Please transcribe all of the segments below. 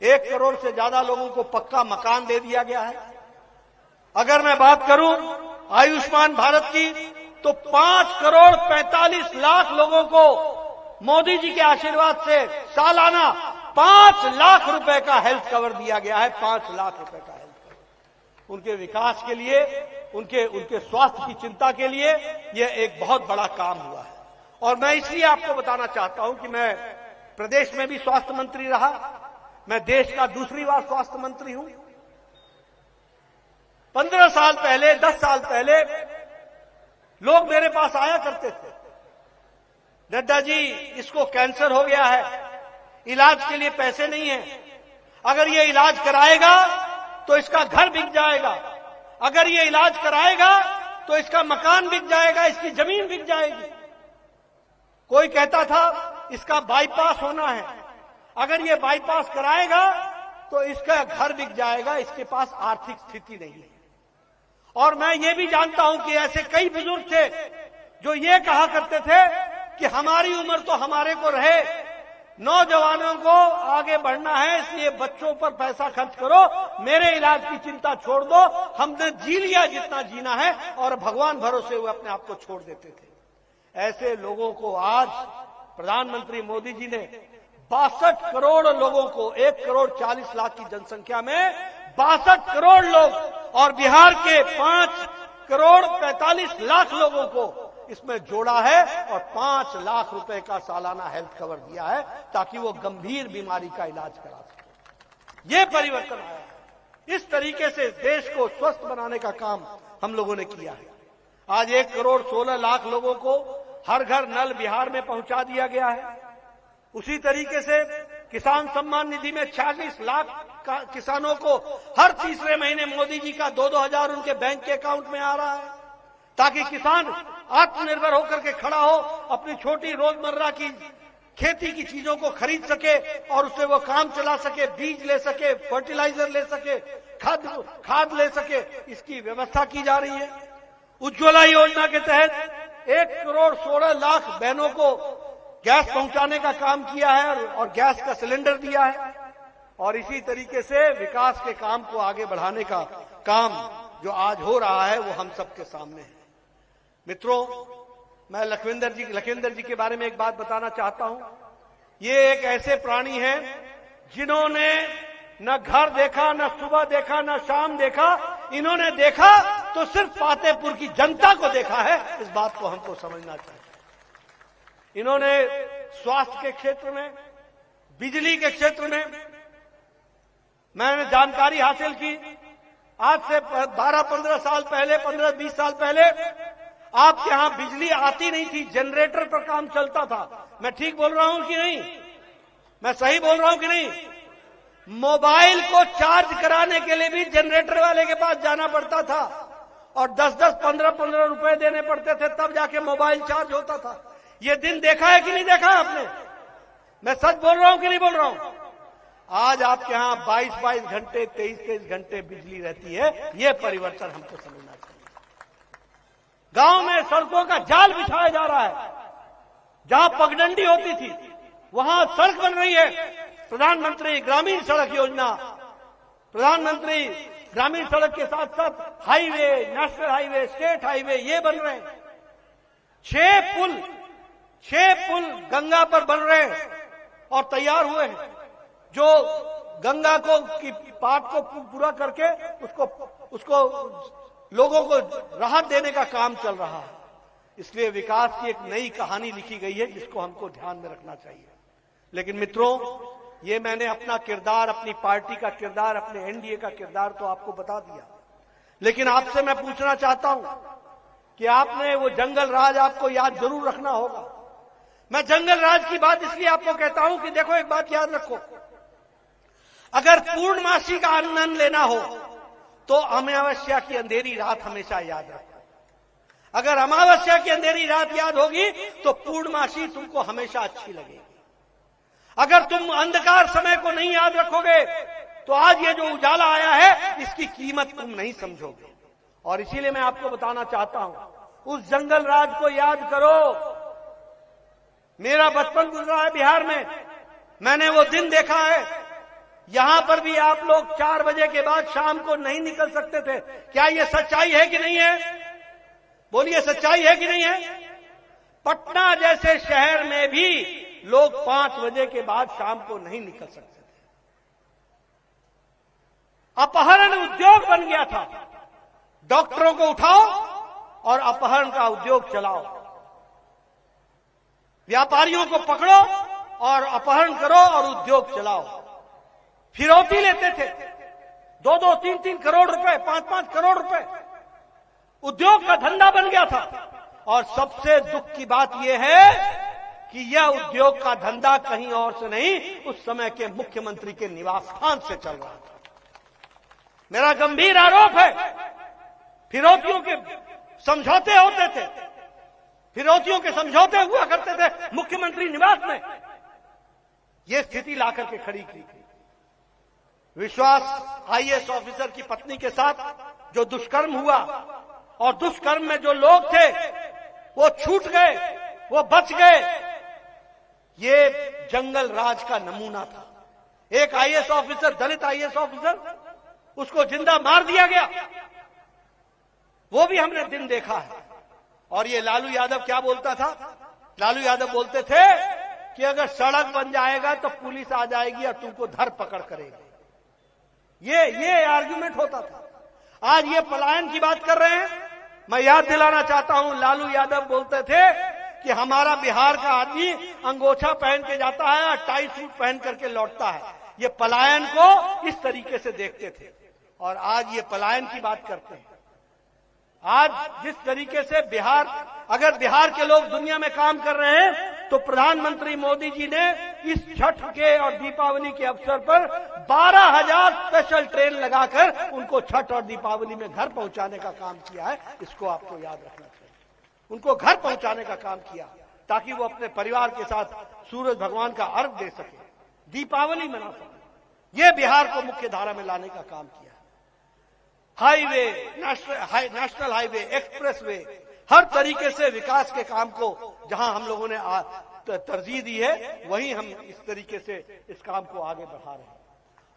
1 करोड़ से ज्यादा लोगों को पक्का मकान दे दिया गया है। अगर मैं बात करूं आयुष्मान भारत की, तो 5 करोड़ 45 लाख लोगों को मोदी जी के आशीर्वाद से सालाना 5 लाख रुपए का हेल्थ कवर दिया गया है। 5 लाख रुपए का हेल्थ कवर उनके विकास के लिए, उनके स्वास्थ्य की चिंता के लिए यह एक बहुत बड़ा काम हुआ है। और मैं इसलिए आपको बताना चाहता हूं कि मैं प्रदेश में भी स्वास्थ्य मंत्री रहा, मैं देश का दूसरी बार स्वास्थ्य मंत्री हूं। 15 साल पहले, 10 साल पहले लोग मेरे पास आया करते थे, नड्डा जी इसको कैंसर हो गया है, इलाज के लिए पैसे नहीं है, अगर ये इलाज कराएगा तो इसका घर बिक जाएगा, अगर ये इलाज कराएगा तो इसका मकान बिक जाएगा, इसकी जमीन बिक जाएगी। कोई कहता था इसका बाईपास होना है, अगर ये बाईपास कराएगा तो इसका घर बिक जाएगा, इसके पास आर्थिक स्थिति नहीं है। और मैं ये भी जानता हूं कि ऐसे कई बुजुर्ग थे जो ये कहा करते थे कि हमारी उम्र तो हमारे को रहे, नौजवानों को आगे बढ़ना है, इसलिए बच्चों पर पैसा खर्च करो, मेरे इलाज की चिंता छोड़ दो, हमने जी लिया जितना जीना है, और भगवान भरोसे हुए अपने आप को छोड़ देते थे। ऐसे लोगों को आज प्रधानमंत्री मोदी जी ने 62 करोड़ लोगों को, 1 करोड़ 40 लाख की जनसंख्या में 62 करोड़ लोग, और बिहार के 5 करोड़ 45 लाख लोगों को इसमें जोड़ा है, और 5 लाख रुपए का सालाना हेल्थ कवर दिया है ताकि वो गंभीर बीमारी का इलाज करा सके। ये परिवर्तन आया है। इस तरीके से देश को स्वस्थ बनाने का काम हम लोगों ने किया है। आज 1 करोड़ 16 लाख लोगों को हर घर नल बिहार में पहुंचा दिया गया है। उसी तरीके से किसान सम्मान निधि में 46 लाख किसानों को हर तीसरे महीने मोदी जी का 2-2 हजार उनके बैंक के अकाउंट में आ रहा है, ताकि किसान आत्मनिर्भर होकर के खड़ा हो, अपनी छोटी रोजमर्रा की खेती की चीजों को खरीद सके और उससे वो काम चला सके, बीज ले सके, फर्टिलाइजर ले सके, खाद ले सके, इसकी व्यवस्था की जा रही है। उज्ज्वला योजना के तहत 1 करोड़ 16 लाख बहनों को गैस पहुंचाने का काम किया है और गैस का सिलेंडर दिया है। और इसी तरीके से विकास के काम को आगे बढ़ाने का काम जो आज हो रहा है वो हम सबके सामने है। मित्रों, मैं लखविंदर जी के बारे में एक बात बताना चाहता हूं। ये एक ऐसे प्राणी हैं जिन्होंने न घर देखा, न सुबह देखा, न शाम देखा, इन्होंने देखा तो सिर्फ फतेहपुर की जनता को देखा है। इस बात को हमको समझना चाहिए। इन्होंने स्वास्थ्य के क्षेत्र में, बिजली के क्षेत्र में मैंने जानकारी हासिल की। आज से 12-15 साल पहले, 15-20 साल पहले आपके यहां बिजली आती नहीं थी, जनरेटर पर काम चलता था। मैं ठीक बोल रहा हूं कि नहीं? मैं सही बोल रहा हूं कि नहीं? मोबाइल को चार्ज कराने के लिए भी जनरेटर वाले के पास जाना पड़ता था और 10-10, 15-15 रुपए देने पड़ते थे, तब जाके मोबाइल चार्ज होता था। ये दिन देखा है कि नहीं देखा है आपने? मैं सच बोल रहा हूं कि नहीं बोल रहा हूं? आज आपके यहां 22-22 घंटे, 23-23 घंटे बिजली रहती है। यह परिवर्तन हमको समझना चाहिए। गांव में सड़कों का जाल बिछाया जा रहा है, जहां पगडंडी होती थी वहां सड़क बन रही है। प्रधानमंत्री ग्रामीण सड़क योजना, प्रधानमंत्री ग्रामीण सड़क के साथ साथ highway, national highway, state highway ये बन रहे हैं। 6 पुल गंगा पर बन रहे हैं और तैयार हुए हैं, जो गंगा को की पाट को पूरा करके उसको लोगों को राहत देने का काम चल रहा है। इसलिए विकास की एक नई कहानी लिखी गई है जिसको हमको ध्यान में रखना चाहिए। लेकिन मित्रों, ये मैंने अपना किरदार, अपनी पार्टी का किरदार, अपने एनडीए का किरदार तो आपको बता दिया। लेकिन आपसे मैं पूछना चाहता हूं कि आपने वो जंगल राज आपको याद जरूर रखना होगा। मैं जंगल राज की बात इसलिए आपको कहता हूं कि देखो, एक बात याद रखो, अगर पूर्णमासी का आनंद लेना हो तो अमावस्या की अंधेरी रात हमेशा याद रखो। अगर अमावस्या की अंधेरी रात याद होगी तो पूर्णमासी तुमको हमेशा अच्छी लगेगी। अगर तुम अंधकार समय को नहीं याद रखोगे तो आज ये जो उजाला आया है इसकी कीमत तुम नहीं समझोगे। और इसीलिए मैं आपको बताना चाहता हूं, उस जंगल राज को याद करो। मेरा बचपन गुजरा है बिहार में, मैंने वो दिन देखा है यहां पर भी आप लोग 4 बजे के बाद शाम को नहीं निकल सकते थे। क्या ये सच्चाई है कि नहीं है? बोलिए, सच्चाई है कि नहीं है? पटना जैसे शहर में भी लोग 5 बजे के बाद शाम को नहीं निकल सकते थे। अपहरण उद्योग बन गया था। डॉक्टरों को उठाओ और अपहरण का उद्योग चलाओ, व्यापारियों को पकड़ो और अपहरण करो और उद्योग चलाओ। फिरौती लेते थे 2-2, 3-3 करोड़ रुपए, 5-5 करोड़ रुपए। उद्योग का धंधा बन गया था। और सबसे दुख की बात यह है कि यह उद्योग का धंधा कहीं और से नहीं, उस समय के मुख्यमंत्री के निवास स्थान से चल रहा था। मेरा गंभीर आरोप है, फिरौतियों के समझौते होते थे, फिरौतियों के समझौते हुआ करते थे मुख्यमंत्री निवास में। यह स्थिति लाकर के खड़ी की थी। विश्वास आईएएस ऑफिसर की पत्नी के साथ जो दुष्कर्म हुआ, और दुष्कर्म में जो लोग थे वो छूट गए, वो बच गए, ये जंगल राज का नमूना था। एक आईएएस ऑफिसर, दलित आईएएस ऑफिसर, उसको जिंदा मार दिया गया, वो भी हमने दिन देखा है। और ये लालू यादव क्या बोलता था? लालू यादव बोलते थे कि अगर सड़क बन जाएगा तो पुलिस आ जाएगी और तुमको धर पकड़ करेगी। ये आर्गुमेंट होता था। आज ये पलायन की बात कर रहे हैं। मैं याद दिलाना चाहता हूं, लालू यादव बोलते थे कि हमारा बिहार का आदमी अंगोछा पहन के जाता है और टाई सूट पहन करके लौटता है। ये पलायन को इस तरीके से देखते थे और आज ये पलायन की बात करते हैं। आज जिस तरीके से अगर बिहार के लोग दुनिया में काम कर रहे हैं, तो प्रधानमंत्री मोदी जी ने इस छठ के और दीपावली के अवसर पर 12,000 स्पेशल ट्रेन लगाकर उनको छठ और दीपावली में घर पहुंचाने का काम किया है। इसको आपको याद रखना चाहिए। उनको घर पहुंचाने का काम किया ताकि वो अपने परिवार के साथ सूरज भगवान का अर्घ दे सके, दीपावली मना सके। ये बिहार को मुख्य धारा में लाने का काम किया। हाईवे, नेशनल हाईवे, एक्सप्रेसवे, हर तरीके से विकास के काम को जहां हम लोगों ने तरजीह दी है, वहीं हम इस तरीके से इस काम को आगे बढ़ा रहे हैं।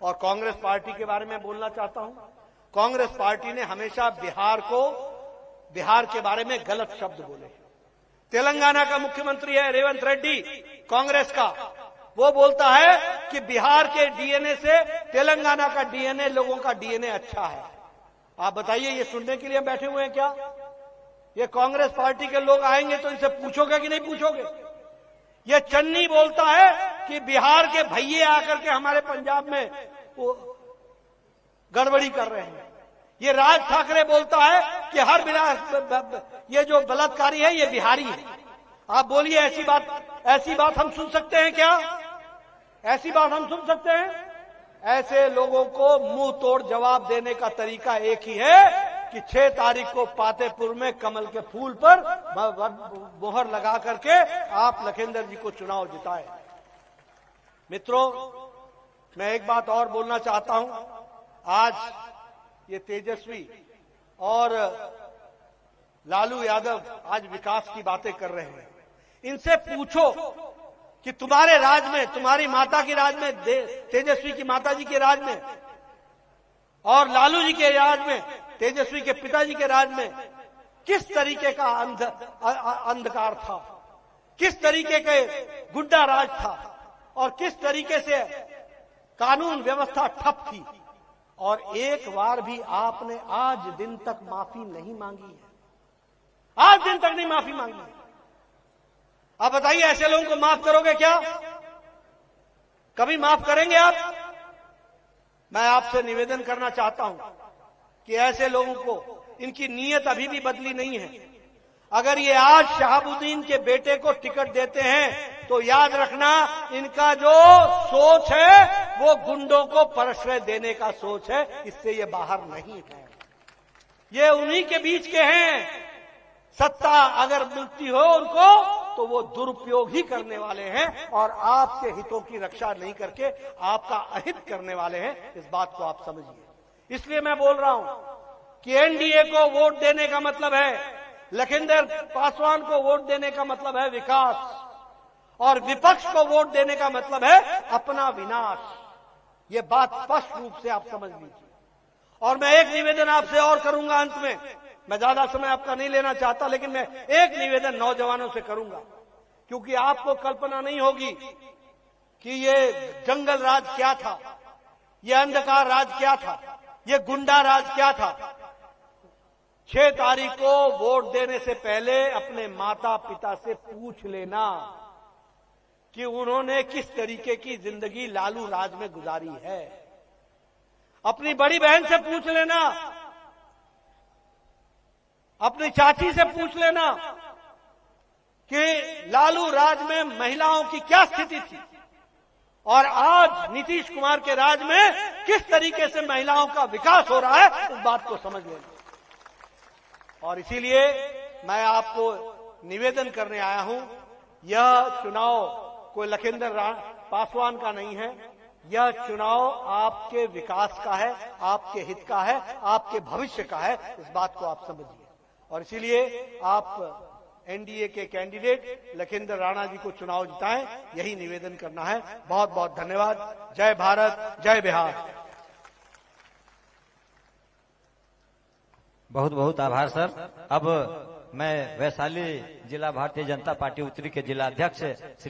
और कांग्रेस पार्टी के बारे में बोलना चाहता हूं। कांग्रेस पार्टी ने हमेशा बिहार के बारे में गलत शब्द बोले। तेलंगाना का मुख्यमंत्री है रेवंत रेड्डी, कांग्रेस का, वो बोलता है कि बिहार के डीएनए से तेलंगाना का डीएनए, लोगों का डीएनए अच्छा है। आप बताइए, ये सुनने के लिए बैठे हुए हैं क्या? ये कांग्रेस पार्टी के लोग आएंगे तो इनसे पूछोगे कि नहीं पूछोगे? ये चन्नी बोलता है कि बिहार के भैये आकर के हमारे पंजाब में वो गड़बड़ी कर रहे हैं। ये राज ठाकरे बोलता है कि ये जो बलात्कारी है ये बिहारी है। आप बोलिए, ऐसी बात हम सुन सकते हैं क्या? ऐसी बात हम सुन सकते हैं? ऐसे लोगों को मुंह तोड़ जवाब देने का तरीका एक ही है कि 6 तारीख को पातेपुर में कमल के फूल पर मोहर लगा करके आप लखिंदर जी को चुनाव जिताएं। मित्रों, मैं एक बात और बोलना चाहता हूं। आज ये तेजस्वी और लालू यादव आज विकास की बातें कर रहे हैं। इनसे पूछो कि तुम्हारे राज में, तुम्हारी माता की राज में, तेजस्वी की माता जी के राज में और लालू जी के राज में, तेजस्वी के पिताजी के राज में किस तरीके का अंधकार था, किस तरीके के गुंडा राज था और किस तरीके से कानून व्यवस्था ठप थी। और एक बार भी आपने आज दिन तक माफी नहीं मांगी है। आज दिन तक नहीं माफी मांगी है। आप बताइए, ऐसे लोगों को माफ करोगे क्या? कभी माफ करेंगे आप? मैं आपसे निवेदन करना चाहता हूं कि ऐसे लोगों को, इनकी नीयत अभी भी बदली नहीं है। अगर ये आज शहाबुद्दीन के बेटे को टिकट देते हैं तो याद रखना, इनका जो सोच है वो गुंडों को प्रश्रय देने का सोच है। इससे ये बाहर नहीं है। ये उन्हीं के बीच के हैं। सत्ता अगर मिलती हो उनको तो वो दुरुपयोग ही करने वाले हैं और आपके हितों की रक्षा नहीं करके आपका अहित करने वाले हैं। इस बात को आप समझिए। इसलिए मैं बोल रहा हूं कि एनडीए को वोट देने का मतलब है, लखिंदर पासवान को वोट देने का मतलब है विकास, और विपक्ष को वोट देने का मतलब है अपना विनाश। ये बात स्पष्ट रूप से आप समझ लीजिए। और मैं एक निवेदन आपसे और करूंगा अंत में, मैं ज्यादा समय आपका नहीं लेना चाहता, लेकिन मैं एक निवेदन नौजवानों से करूंगा, क्योंकि आपको कल्पना नहीं होगी कि ये जंगल राज क्या था, ये अंधकार राज क्या था, ये गुंडा राज क्या था। 6 तारीख को वोट देने से पहले अपने माता पिता से पूछ लेना कि उन्होंने किस तरीके की जिंदगी लालू राज में गुजारी है। अपनी बड़ी बहन से पूछ लेना, अपनी चाची से पूछ लेना कि लालू राज में महिलाओं की क्या स्थिति थी और आज नीतीश कुमार के राज में किस तरीके से महिलाओं का विकास हो रहा है, इस बात को समझ लेना। और इसीलिए मैं आपको निवेदन करने आया हूं, यह चुनाव कोई लखिंदर पासवान का नहीं है, यह चुनाव आपके विकास का है, आपके हित का है, आपके भविष्य का है, इस बात को आप समझिए। और इसीलिए आप एनडीए के कैंडिडेट लखिंदर राणा जी को चुनाव जिताएं, यही निवेदन करना है। बहुत बहुत धन्यवाद। जय भारत, जय बिहार। बहुत बहुत आभार सर। अब मैं वैशाली जिला भारतीय जनता पार्टी उत्तरी के जिला अध्यक्ष श्री